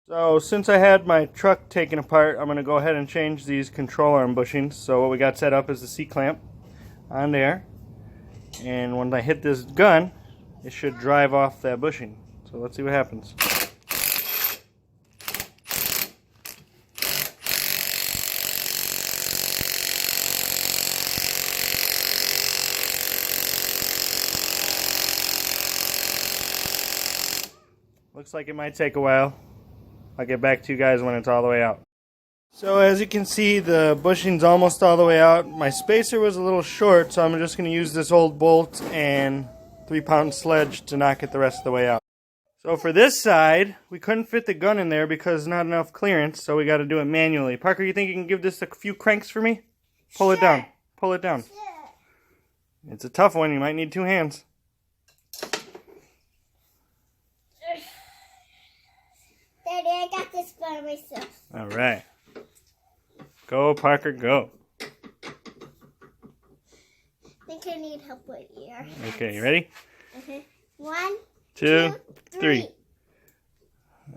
So since I had my truck taken apart, I'm going to go ahead and change these control arm bushings. So what we got set up is the C-clamp on there. And when I hit this gun, it should drive off that bushing. So let's see what happens. Looks like it might take a while. I'll get back to you guys when it's all the way out. So as you can see, the bushing's almost all the way out. My spacer was a little short, so I'm just going to use this old bolt and 3-pound sledge to knock it the rest of the way out. So for this side, we couldn't fit the gun in there because not enough clearance, so we got to do it manually. Parker, you think you can give this a few cranks for me? Pull it down. Pull it down. It's a tough one. You might need 2 hands. Daddy, I got this by myself. All right. Go, Parker, go. I think I need help with your. Okay, you ready? Okay. 1, 2, 3.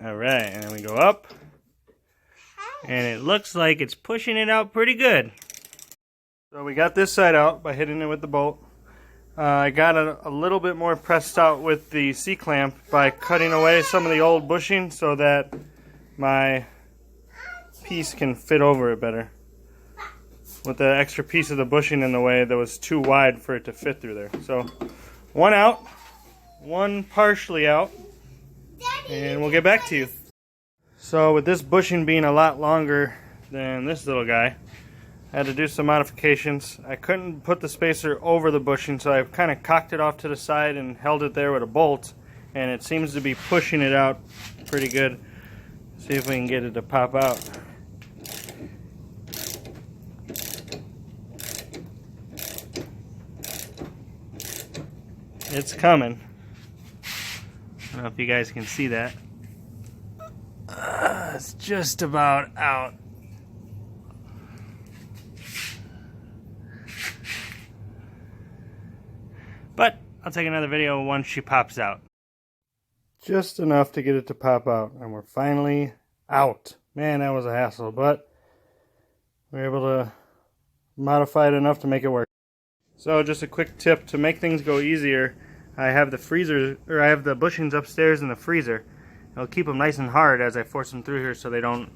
All right, and then we go up. And it looks like it's pushing it out pretty good. So we got this side out by hitting it with the bolt. I got it a little bit more pressed out with the C-clamp by cutting away some of the old bushing so that my piece can fit over it better. With the extra piece of the bushing in the way that was too wide for it to fit through there. So one out, one partially out, and we'll get back to you. So with this bushing being a lot longer than this little guy, I had to do some modifications. I couldn't put the spacer over the bushing, so I kind of cocked it off to the side and held it there with a bolt, and it seems to be pushing it out pretty good. See if we can get it to pop out. It's coming. I don't know if you guys can see that. It's just about out. But I'll take another video once she pops out. Just enough to get it to pop out, and we're finally out. Man, that was a hassle, but we were able to modify it enough to make it work. So just a quick tip to make things go easier. I have the bushings upstairs in the freezer. I'll keep them nice and hard as I force them through here so they don't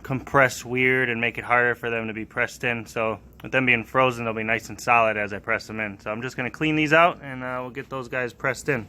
compress weird and make it harder for them to be pressed in. So with them being frozen, they'll be nice and solid as I press them in. So I'm just going to clean these out and we'll get those guys pressed in.